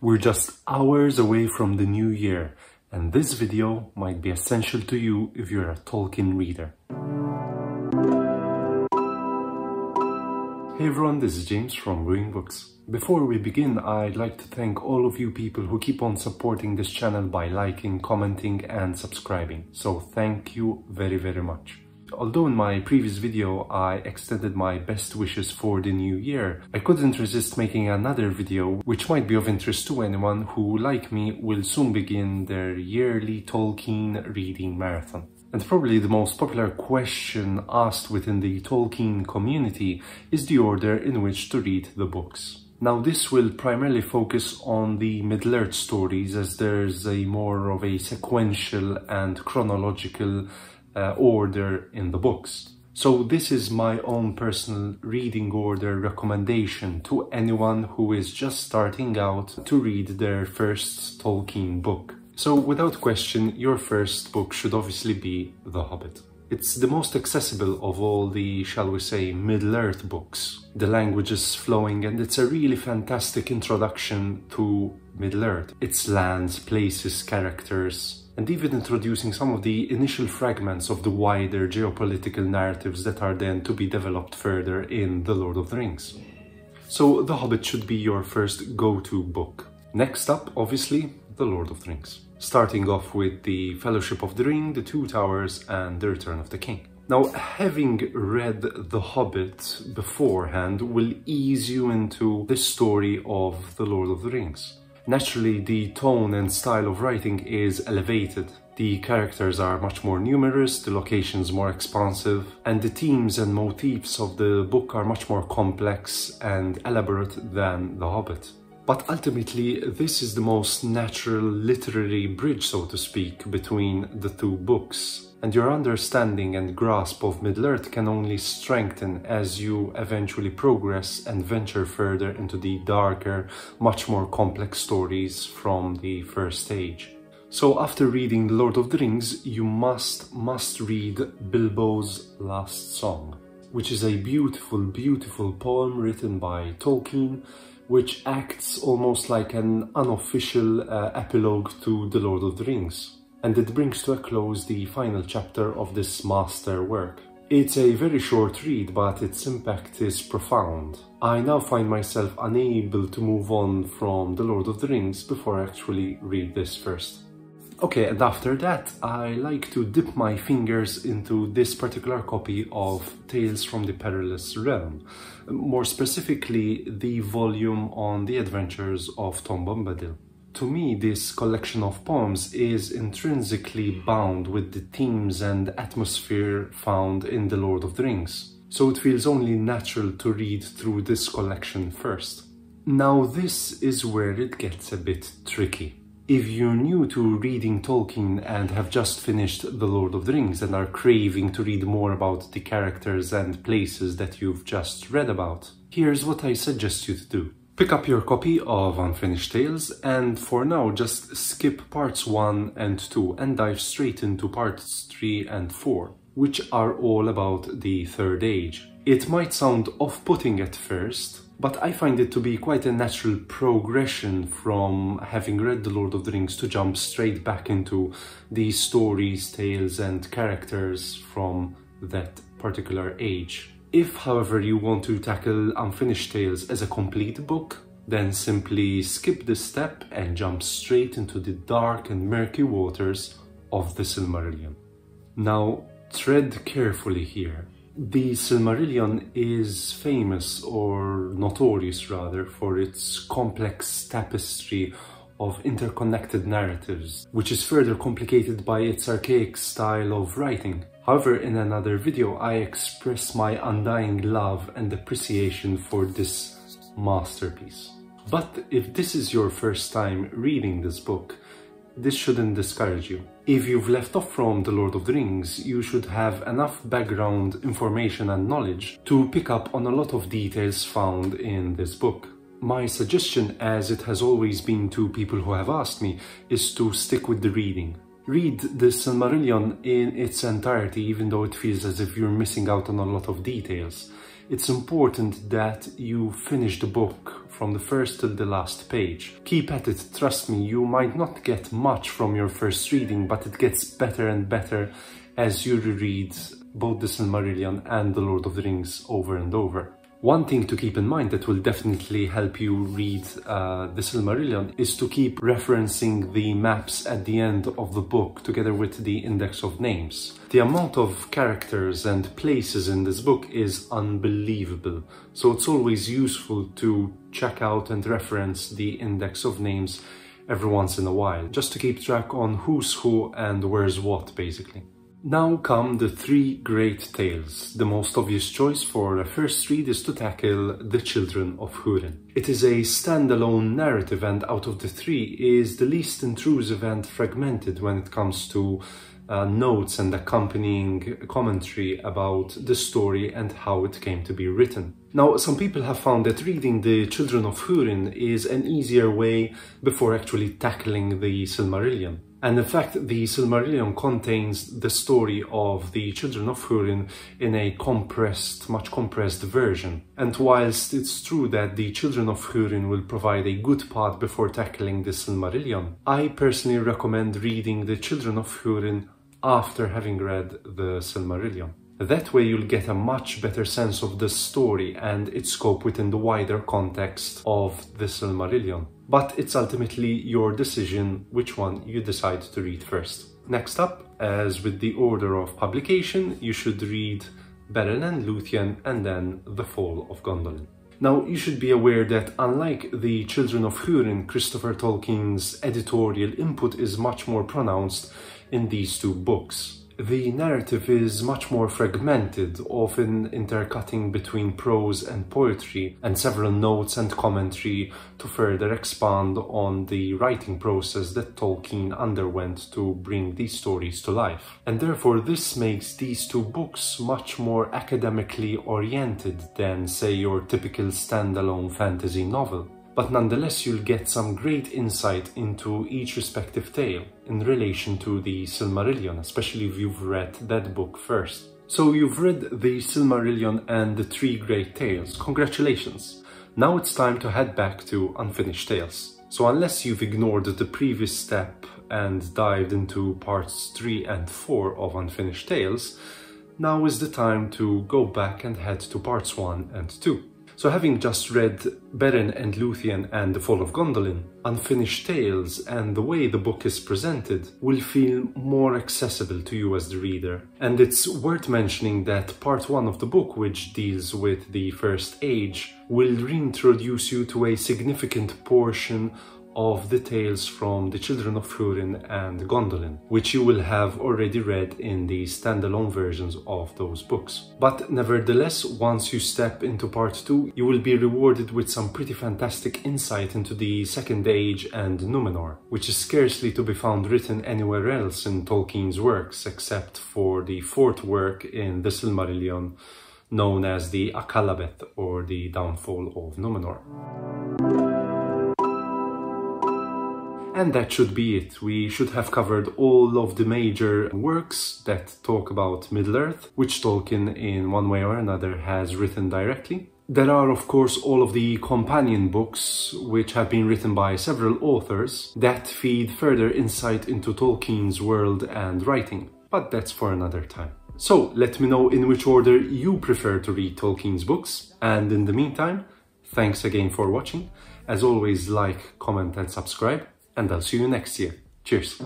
We're just hours away from the new year, and this video might be essential to you if you're a Tolkien reader. Hey everyone, this is James from Brewing Books. Before we begin, I'd like to thank all of you people who keep on supporting this channel by liking, commenting and subscribing. So thank you very much. Although in my previous video I extended my best wishes for the new year, I couldn't resist making another video which might be of interest to anyone who, like me, will soon begin their yearly Tolkien reading marathon. And probably the most popular question asked within the Tolkien community is the order in which to read the books. Now this will primarily focus on the Middle-earth stories, as there's a more of a sequential and chronological order in the books. So this is my own personal reading order recommendation to anyone who is just starting out to read their first Tolkien book. So without question, your first book should obviously be The Hobbit. It's the most accessible of all the, shall we say, Middle-earth books. The language is flowing and it's a really fantastic introduction to Middle-earth. Its lands, places, characters, and even introducing some of the initial fragments of the wider geopolitical narratives that are then to be developed further in The Lord of the Rings. So The Hobbit should be your first go-to book. Next up, obviously, The Lord of the Rings. Starting off with The Fellowship of the Ring, The Two Towers and The Return of the King. Now, having read The Hobbit beforehand will ease you into the story of The Lord of the Rings. Naturally, the tone and style of writing is elevated. The characters are much more numerous, the locations more expansive, and the themes and motifs of the book are much more complex and elaborate than The Hobbit. But ultimately, this is the most natural literary bridge, so to speak, between the two books. And your understanding and grasp of Middle-earth can only strengthen as you eventually progress and venture further into the darker, much more complex stories from the first age. So after reading The Lord of the Rings, you must read Bilbo's Last Song, which is a beautiful poem written by Tolkien, which acts almost like an unofficial epilogue to The Lord of the Rings. And it brings to a close the final chapter of this master work. It's a very short read, but its impact is profound. I now find myself unable to move on from The Lord of the Rings before I actually read this first. Okay, and after that, I like to dip my fingers into this particular copy of Tales from the Perilous Realm. More specifically, the volume on the adventures of Tom Bombadil. To me, this collection of poems is intrinsically bound with the themes and atmosphere found in The Lord of the Rings. So it feels only natural to read through this collection first. Now this is where it gets a bit tricky. If you're new to reading Tolkien and have just finished The Lord of the Rings and are craving to read more about the characters and places that you've just read about, here's what I suggest you to do. Pick up your copy of Unfinished Tales and for now just skip parts 1 and 2 and dive straight into parts 3 and 4, which are all about the Third Age. It might sound off-putting at first, but I find it to be quite a natural progression from having read The Lord of the Rings to jump straight back into the stories, tales and characters from that particular age. If, however, you want to tackle Unfinished Tales as a complete book, then simply skip this step and jump straight into the dark and murky waters of the Silmarillion. Now, tread carefully here. The Silmarillion is famous, or notorious rather, for its complex tapestry of interconnected narratives, which is further complicated by its archaic style of writing. However, in another video, I express my undying love and appreciation for this masterpiece. But if this is your first time reading this book, this shouldn't discourage you. If you've left off from The Lord of the Rings, you should have enough background information and knowledge to pick up on a lot of details found in this book. My suggestion, as it has always been to people who have asked me, is to stick with the reading. Read the Silmarillion in its entirety, even though it feels as if you're missing out on a lot of details. it's important that you finish the book from the first till the last page. Keep at it, trust me, you might not get much from your first reading, but it gets better and better as you reread both the Silmarillion and the Lord of the Rings over and over. One thing to keep in mind that will definitely help you read the Silmarillion is to keep referencing the maps at the end of the book together with the index of names. The amount of characters and places in this book is unbelievable, so it's always useful to check out and reference the index of names every once in a while, just to keep track on who's who and where's what, basically. Now come the three great tales. The most obvious choice for a first read is to tackle The Children of Húrin. It is a standalone narrative, and out of the three is the least intrusive and fragmented when it comes to notes and accompanying commentary about the story and how it came to be written. Now, some people have found that reading The Children of Húrin is an easier way before actually tackling the Silmarillion. And in fact, the Silmarillion contains the story of the Children of Húrin in a much compressed version. And whilst it's true that the Children of Húrin will provide a good path before tackling the Silmarillion, I personally recommend reading the Children of Húrin after having read the Silmarillion. That way you'll get a much better sense of the story and its scope within the wider context of the Silmarillion. But it's ultimately your decision which one you decide to read first. Next up, as with the order of publication, you should read Beren and Luthien and then The Fall of Gondolin. Now, you should be aware that unlike The Children of Húrin, Christopher Tolkien's editorial input is much more pronounced in these two books. The narrative is much more fragmented, often intercutting between prose and poetry, and several notes and commentary to further expand on the writing process that Tolkien underwent to bring these stories to life. And therefore this makes these two books much more academically oriented than, say, your typical standalone fantasy novel. But nonetheless, you'll get some great insight into each respective tale in relation to the Silmarillion, especially if you've read that book first. So you've read the Silmarillion and the three great tales. Congratulations! Now it's time to head back to Unfinished Tales. So unless you've ignored the previous step and dived into parts 3 and 4 of Unfinished Tales, now is the time to go back and head to parts 1 and 2. So having just read Beren and Luthien and The Fall of Gondolin, Unfinished Tales and the way the book is presented will feel more accessible to you as the reader. And it's worth mentioning that part 1 of the book, which deals with the First Age, will reintroduce you to a significant portion of the tales from The Children of Húrin and Gondolin, which you will have already read in the standalone versions of those books. But nevertheless, once you step into part 2, you will be rewarded with some pretty fantastic insight into the Second Age and Númenor, which is scarcely to be found written anywhere else in Tolkien's works, except for the fourth work in the Silmarillion, known as the Akallabeth, or the Downfall of Númenor. And that should be it. We should have covered all of the major works that talk about Middle-earth, which Tolkien in one way or another has written directly. There are of course all of the companion books, which have been written by several authors, that feed further insight into Tolkien's world and writing. But that's for another time. So let me know in which order you prefer to read Tolkien's books. And in the meantime, thanks again for watching. As always, like, comment and subscribe. And I'll see you next year. Cheers!